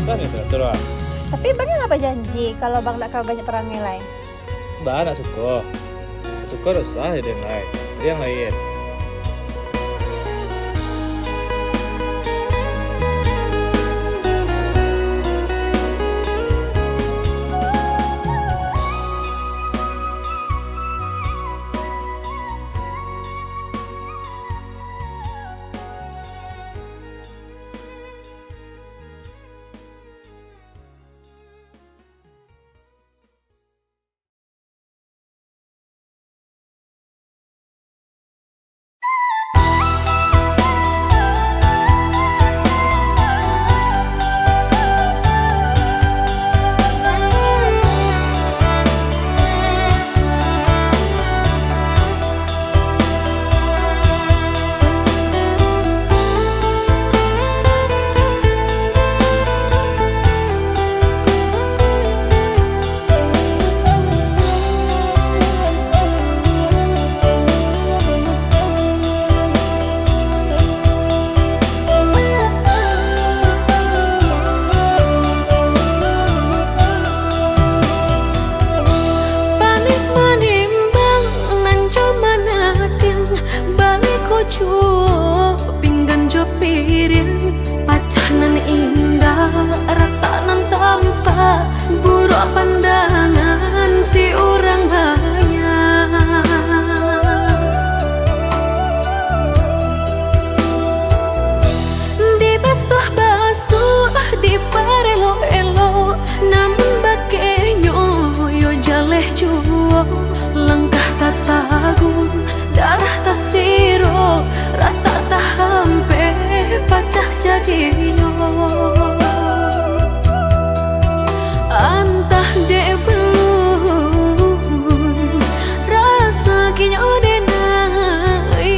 susah nih teratur ah. Tapi bang apa janji kalau bang nak banyak perang nilai? Mbak nak suka. Suka usah ada yang lain. Ada yang lain. Pandangan si orang banyak dibasuh-basuh di parelo-elo namun bakenyo yo jaleh juo langkah tatagun darah tasiro rata tahampe pacah jadinya antah dek belum rasa kinyo denai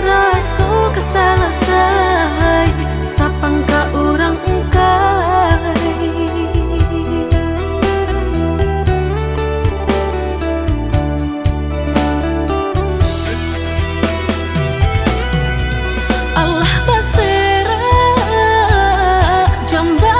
rasa kesalasai sapang ka urang engkai Allah basera jamba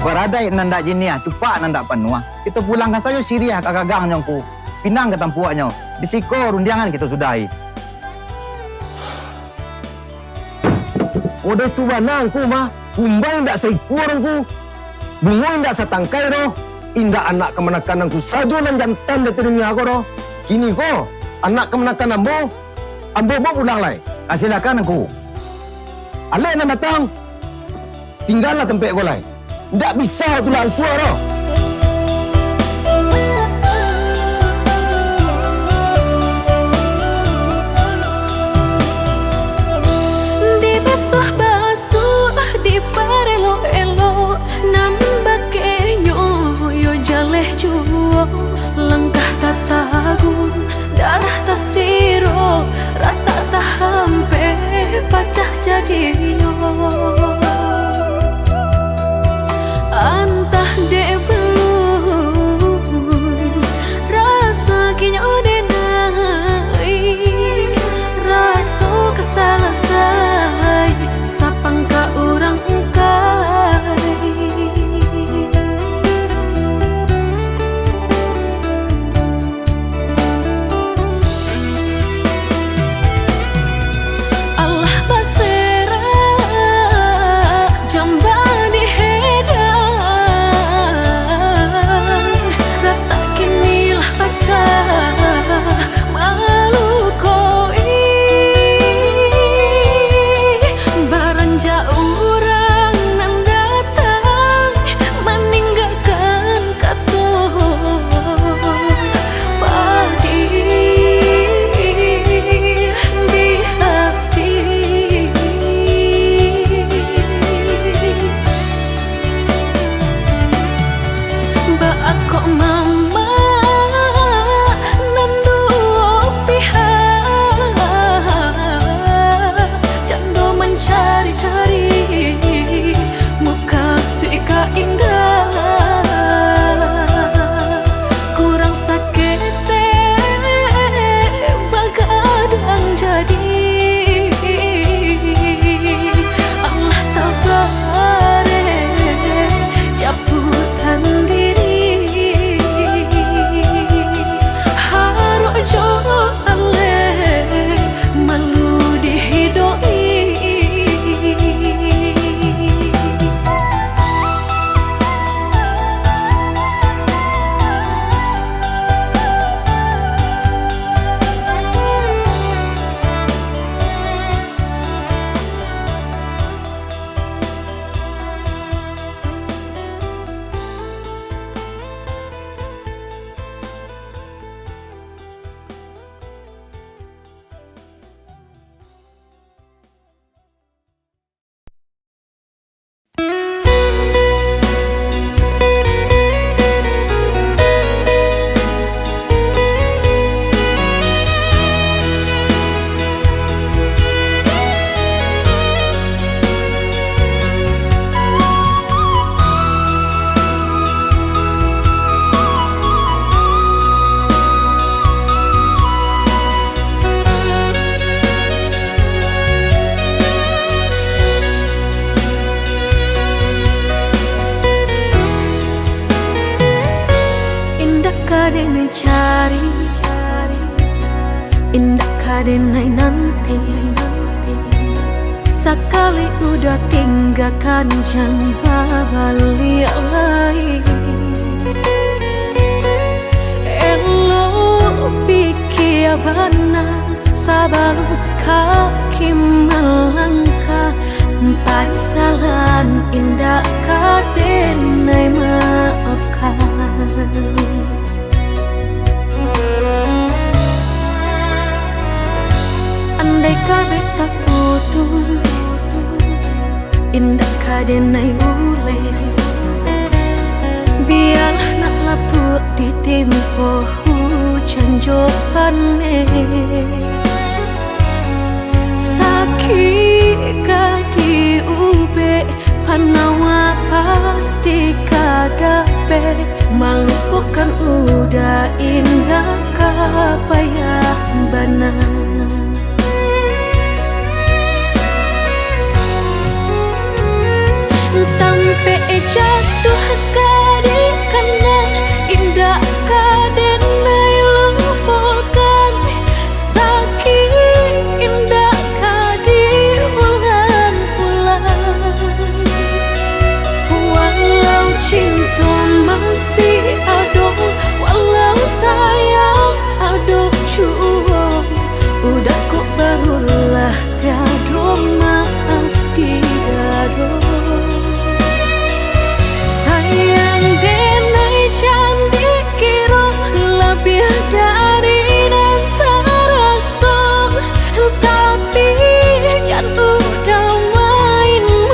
Beradai nanda jinia, cepat nanda penuh. Kita pulangkan saja Syria ke gagangnya ku. Pinang ke tampuaknya. Di siko rundiangan kita sudahi. Udah tu banang ku mah. Kumbai ndak seikuran ku. Bungoy ndak setangkai roh. Indah anak kemenakan ku sajo nan jantan de terima aku roh. Kini ko anak kemenakan ambo. Ambo mau ulang lai. Silakan aku. Alai nan datang. Tinggallah tempat ko lai. Ndak bisa tulang suara. Dibasuh-basuh di parelo-elo namun bakenyo yo jaleh juo langkah tatagun darah tasiro rata tahampe pacah jadinya antah dek kadenai cari, indah kadenai nanti. Sekali udah tinggalkan jangan balik lagi. Elo pikir bana sebelum kaki melangkah. Paisalan indah kadenai maafkan. Andai kabeh tak putus, indah kadenai ule. Biarlah nak laput di tempo hujan jopane. Sakit kadi ube panawa pasti kadape. Melupakan udah indah kapayah bana. Tampe jatuh kadi kana indah kadenai lupakan. Sakit indah kadi ulang-ulang. Walau cinta masih ada, walau sayang ada jua, udah kok barulah tiada maaf di dada. Sayang denai candi kira lebih dari dan terasa, tapi jangan udah main-mainkan.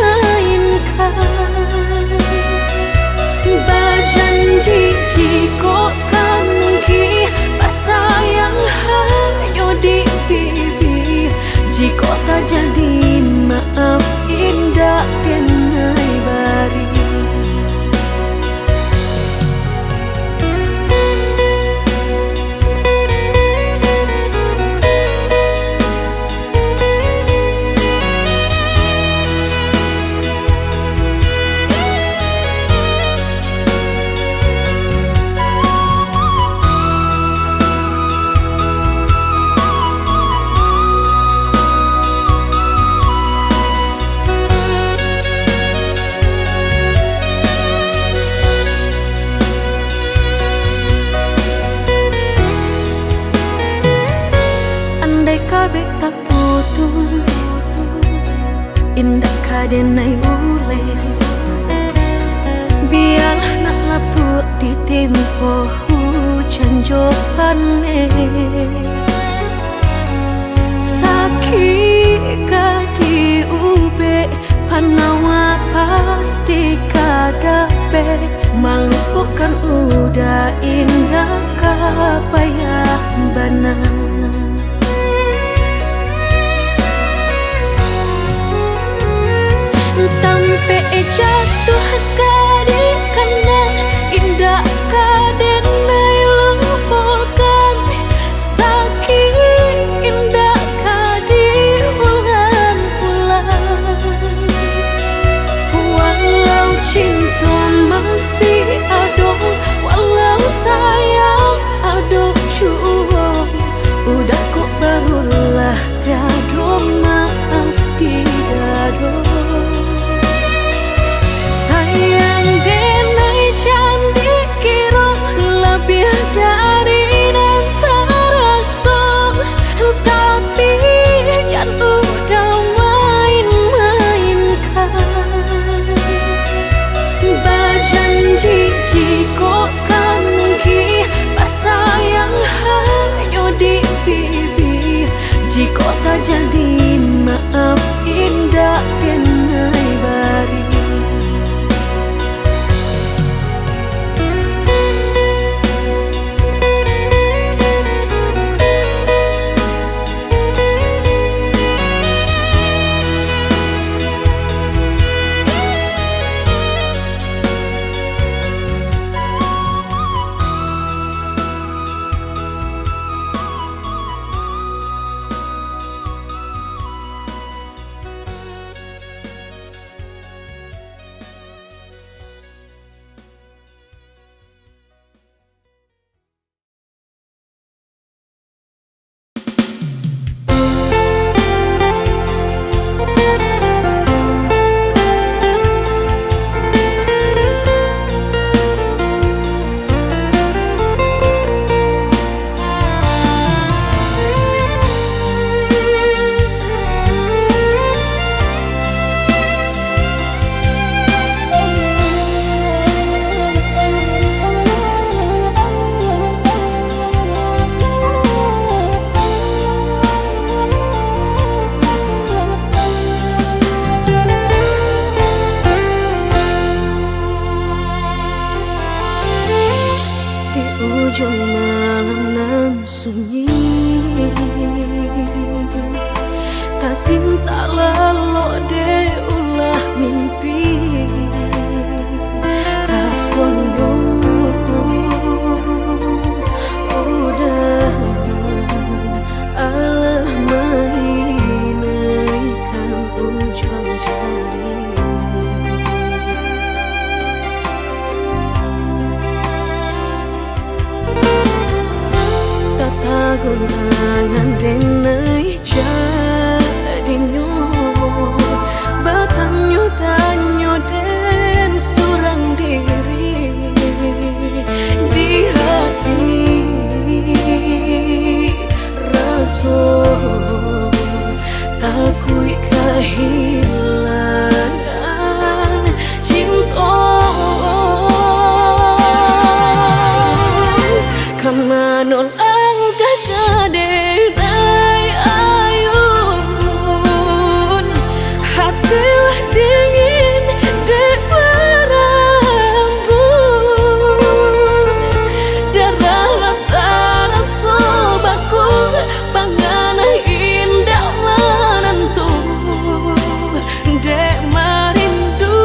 Berjanji jika kamu ki pasayang hanya di bibi. Jika tak jadi maaf indah denai bari. Kabeh tak putus, indah kadenai ule. Biarlah nak laput di tempo hujan jopane. Sakit kadi ube panawa pasti kadape. Melupakan udah indah kapayah bana. Tampe jatuh kadi kana indah kadenai lupakan. Sakit indah kadi ulang-ulang. Walau cinta masih ada, walau sayang ada jua, udah kok barulah tiada maaf di dada. ujung malam nan sunyi, tak cinta lalu de ulah mimpi, tak sombong udah Allah mainkan ujung jari. Gurangan denai jadinya batanyo tanyo den surang diri di hati rasa takui kehilangan cinta kamanol kaderai ayun hatilah dingin dek berambut darah latara sobaku pangana indah menentu dek marindu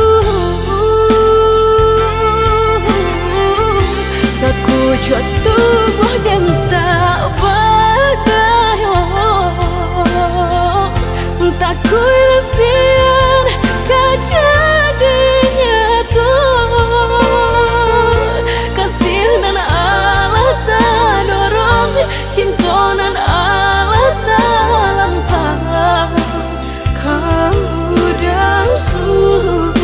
sakujud tubuh dan tak kuilasian kejadiannya tuh kasih dan Allah tak dorong cinta dan Allah tak lampau kau dah surah.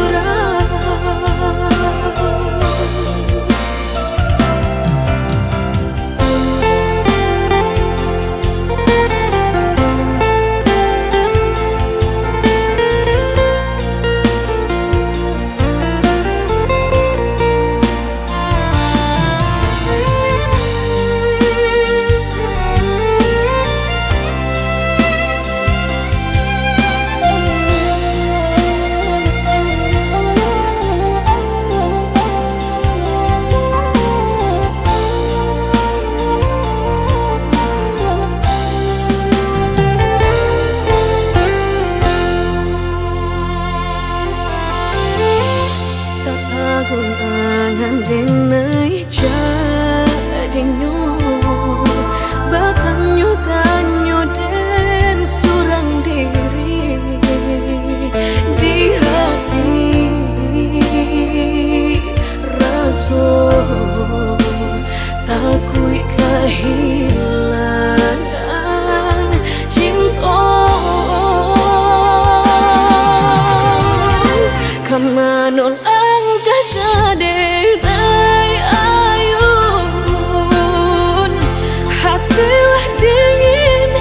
Gunangan denai jadinya batanyo tanyo den surang diri di hati rasa takui kehilangan cinta kamanol kaderai ayun hatilah dingin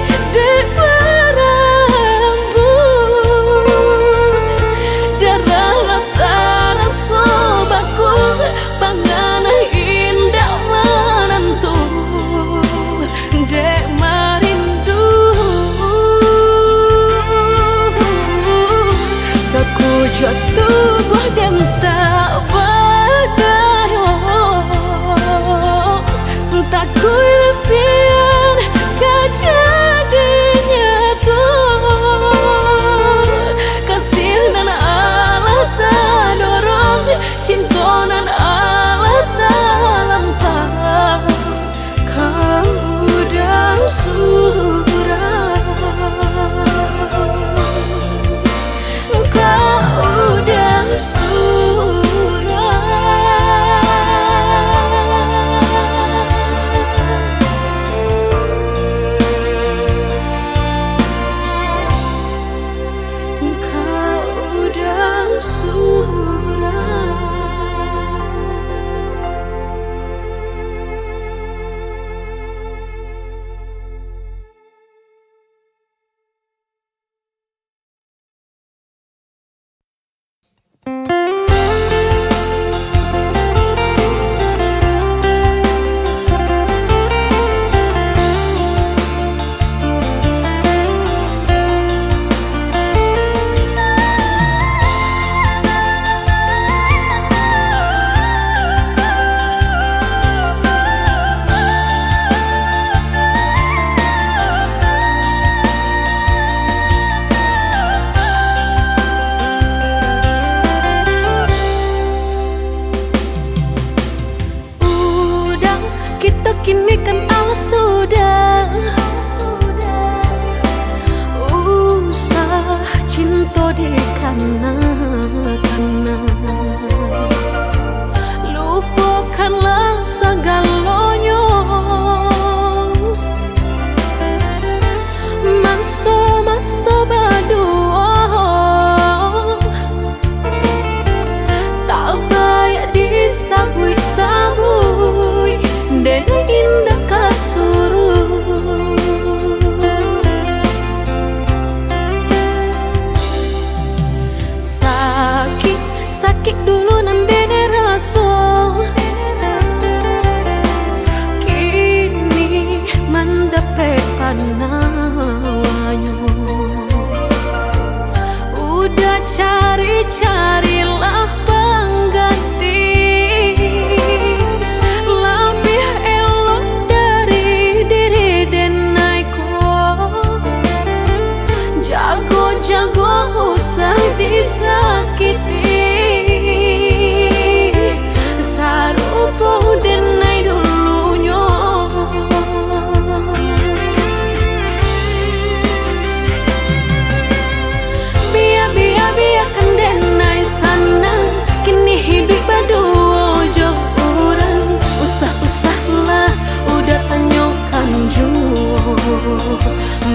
berdua jauh orang usah-usahlah udah tanyakan jua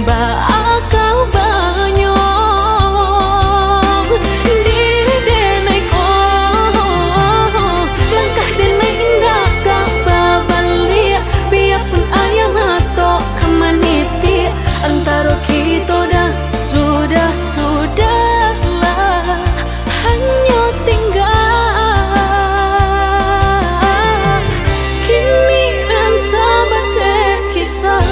bakal banyak diri denai ko langkah denai indah gak babalia biarpun ayam atau kamaniti antara kita dah sudahlah hanya tinggal kini dan sahabat kisah.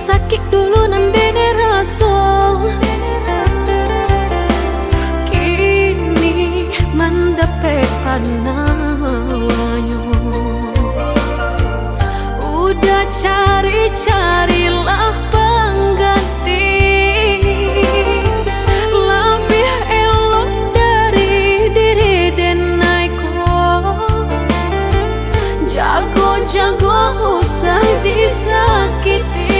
Sakit dulu nandene rasa kini mendapat panawanya udah carilah pengganti lebih elok dari diri denai ko jago usah disakiti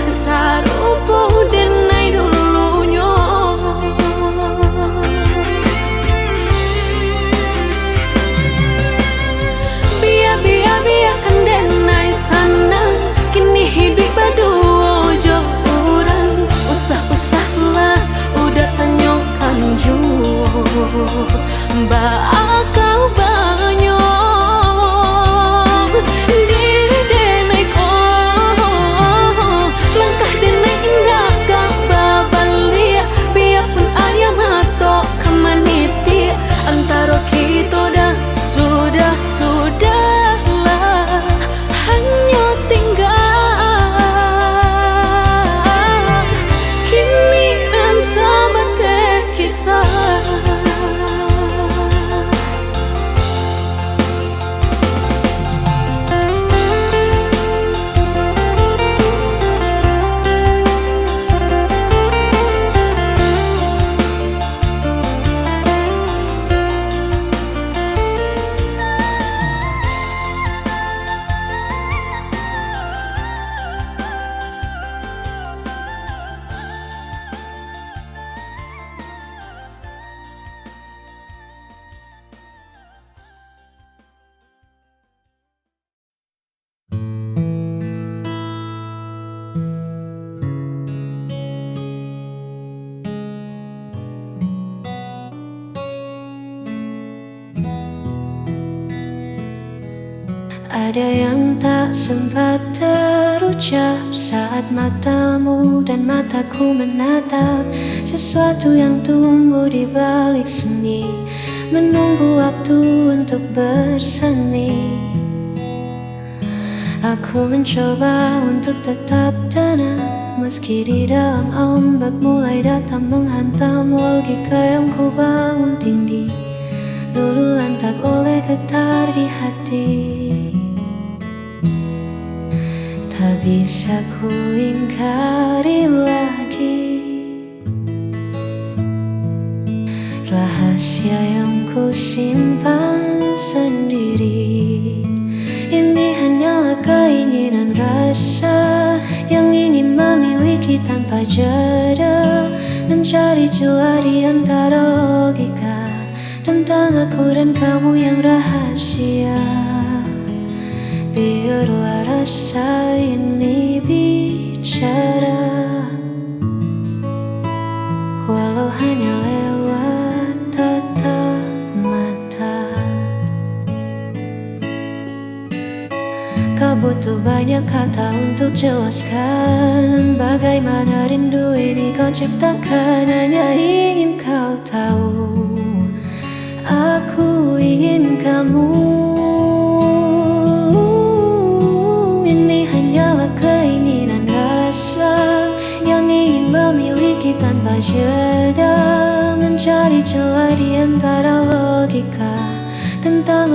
sarupo denai dulunya biarkan denai senang kini hidup berdua jauh orang usah-usahlah udah tanyakan jua bakal banyak diri denai ko langkah denai indah gak babalia biarpun ayam atau kamaniti antara kita dah sudahlah hanya tinggal kini dan sahabat kisah. Ada yang tak sempat terucap saat matamu dan mataku menatap sesuatu yang tumbuh di balik seni, menunggu waktu untuk bersemi. Aku mencoba untuk tetap tenang meski di dalam ombak mulai datang menghantam logika yang ku bangun tinggi. Dulu lantak oleh getar di hati. Tak bisa ku ingkari lagi rahasia yang ku simpan sendiri. Ini hanyalah keinginan rasa yang ingin memiliki tanpa jeda, mencari celah di antara logika tentang aku dan kamu yang rahasia. Biarlah rasa ini bicara, walau hanya lewat tatap mata. Kau butuh banyak kata untuk jelaskan bagaimana rindu ini kau ciptakan. Hanya ingin kau tahu, aku ingin kamu.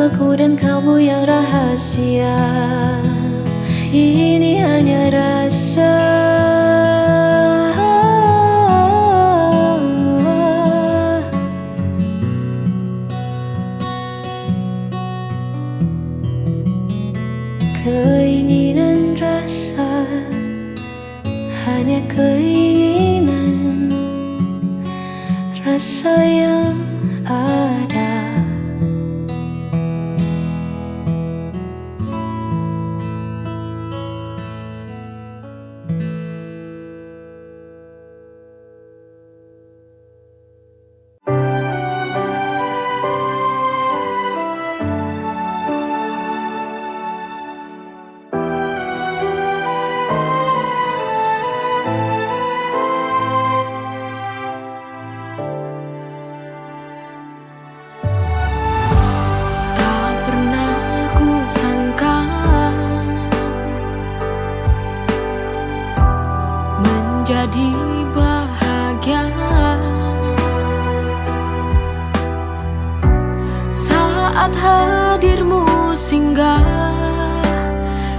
aku dan kamu yang rahasia. Ini hanya rasa. Keinginan rasa, hanya keinginan rasa yang ada. Menjadi bahagia saat hadirmu singgah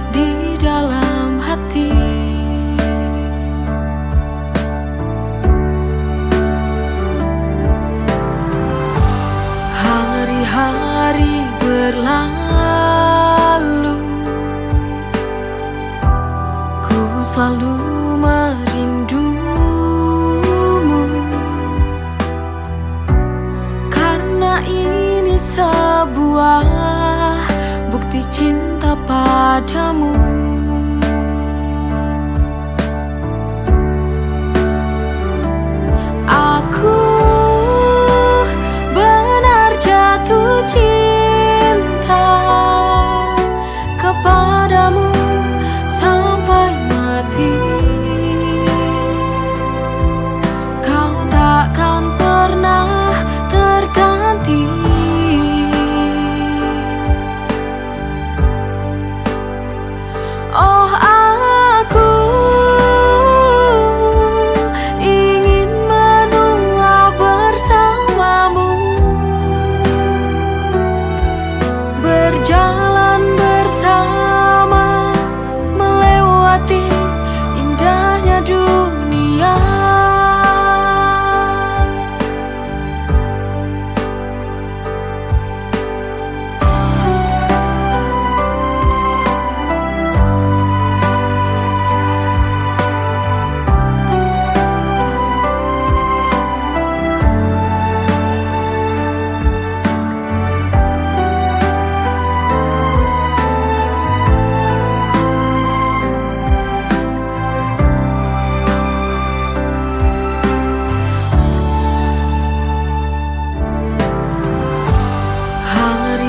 di dalam hati. Hari-hari berlalu, ku selalu merindumu, karena ini sebuah bukti cinta padamu. Aku benar jatuh cinta kepadamu sampai mati. Takkan pernah terganti. Oh, aku ingin menua bersamamu, berjalan bersama, melewati indahnya dunia.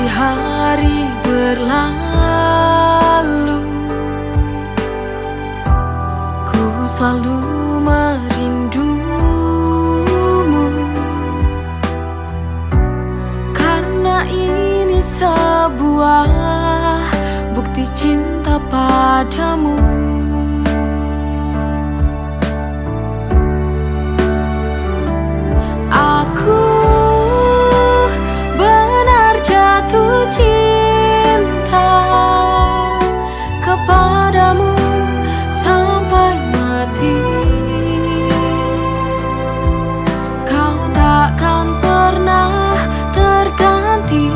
Hari berlalu, ku selalu merindumu, karena ini sebuah bukti cinta padamu. Aku benar jatuh cinta kepadamu sampai mati. Kau takkan pernah terganti.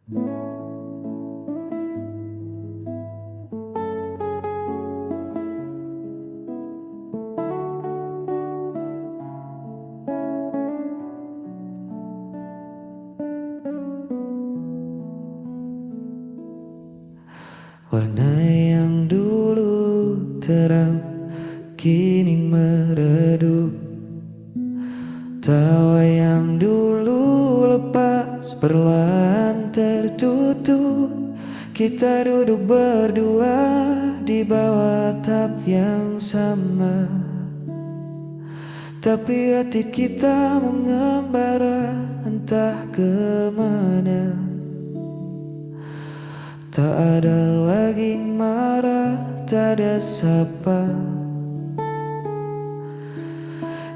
Warna yang dulu terang kini meredup, tawa yang dulu lepas perlahan tertutup. Kita duduk berdua di bawah atap yang sama, tapi hati kita mengembara entah kemana. Tak ada lagi marah, tak ada sapa,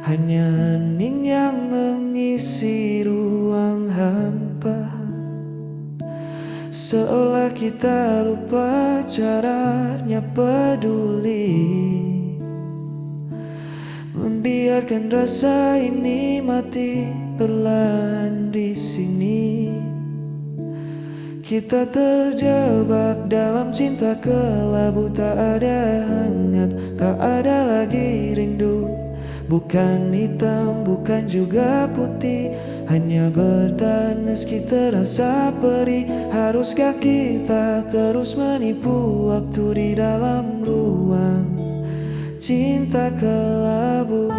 hanya hening yang mengisi ruang hampa. Seolah kita lupa caranya peduli, membiarkan rasa ini mati perlahan di sini. Kita terjebak dalam cinta kelabu, tak ada hangat, tak ada lagi rindu. Bukan hitam, bukan juga putih, hanya bertahan meski terasa perih. Haruskah kita terus menipu waktu di dalam ruang cinta kelabu?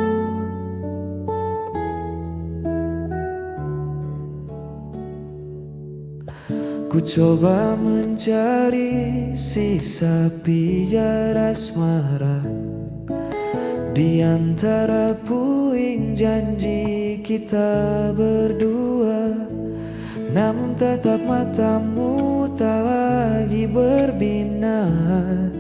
Ku coba mencari sisa pijar asmara di antara puing janji kita berdua, namun tetap matamu tak lagi berbinar.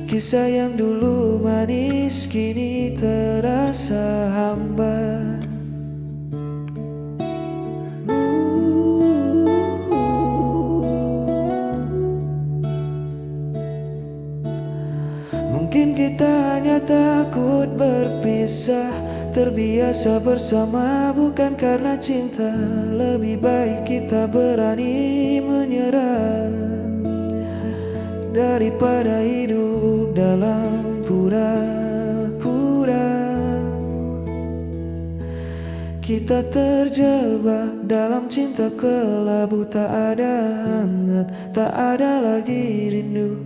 Kisah yang dulu manis kini terasa hambar. Mungkin kita hanya takut berpisah, terbiasa bersama bukan karena cinta. Lebih baik kita berani menyerah daripada hidup dalam pura-pura. Kita terjebak dalam cinta kelabu, tak ada hangat, tak ada lagi rindu.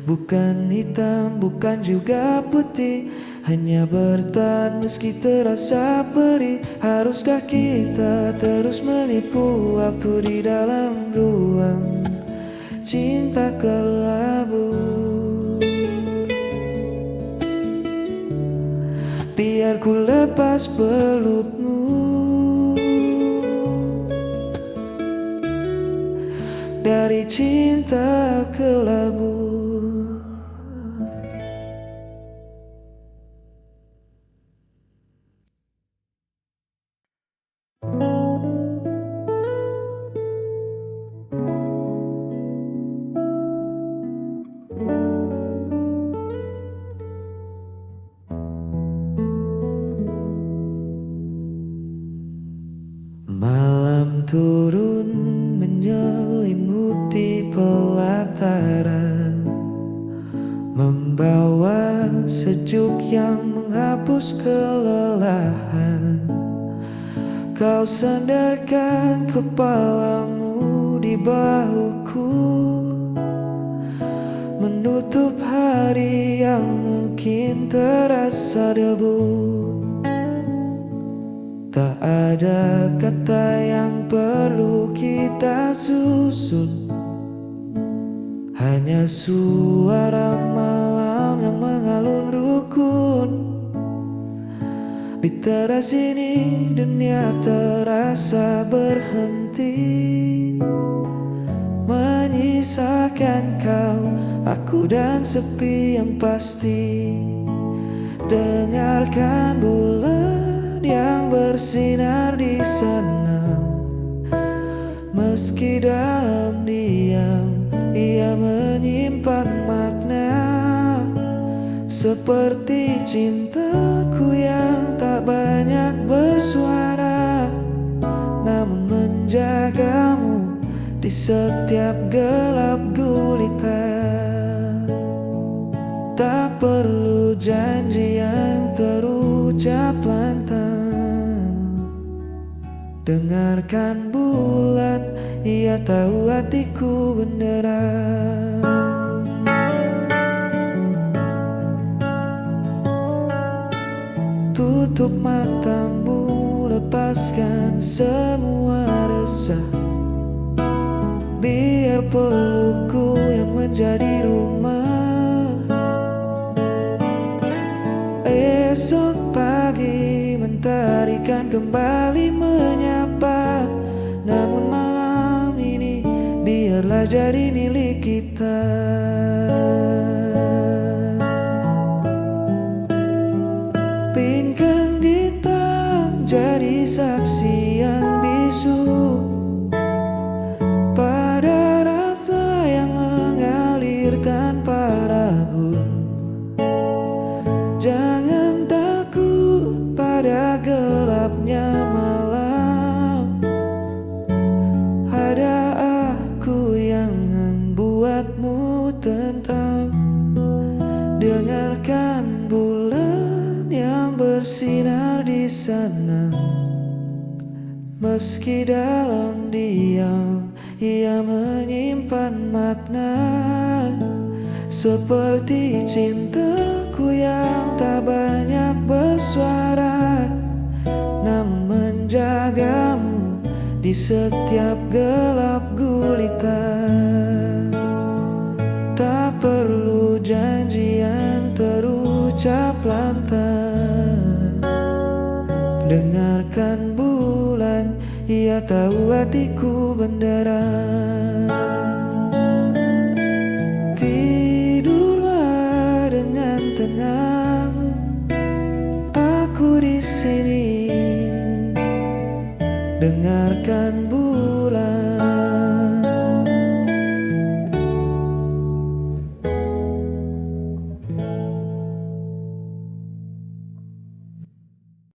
Bukan hitam, bukan juga putih, hanya bertahan meski terasa perih. Haruskah kita terus menipu waktu di dalam ruang cinta kelabu? Biar ku lepas pelukmu dari cinta kelabu. Malam turun menyelimuti pelataran, membawa sejuk yang menghapus kelelahan. Kau sandarkan kepalamu di bahuku, menutup hari yang mungkin terasa debu. Tak ada kata yang perlu kita susun, hanya suara malam yang mengalun rukun. Di teras ini dunia terasa berhenti, menyisakan kau, aku dan sepi yang pasti. Dengarkan bulan yang bersinar di sana, meski dalam diam ia menyimpan makna. Seperti cintaku yang tak banyak bersuara, namun menjagamu di setiap gelap gulita. Tak perlu janji yang terucap lantang. Dengarkan bulan, ia tahu hatiku beneran. Tutup matamu, lepaskan semua resah. Biar pelukku yang menjadi rumah. Esok pagi mentari kan kembali menyapa. Namun malam ini biarlah jadi milik kita. Pinggang hitam jadi saksi yang bisu pada rasa yang mengalir tanpa ragu. Jangan takut pada gelapnya malam. Ada aku yang membuatmu tentram. Dengarkan bulan yang bersinar di sana. Meski dalam diam ia menyimpan makna. Seperti cintaku yang tak banyak bersuara, namun menjagamu di setiap gelap gulita. Tak perlu janji yang terucap lantang. Dengarkan bulan, ia tahu hatiku benderang. Tidurlah dengan tenang, aku di sini. Dengarkan bulan,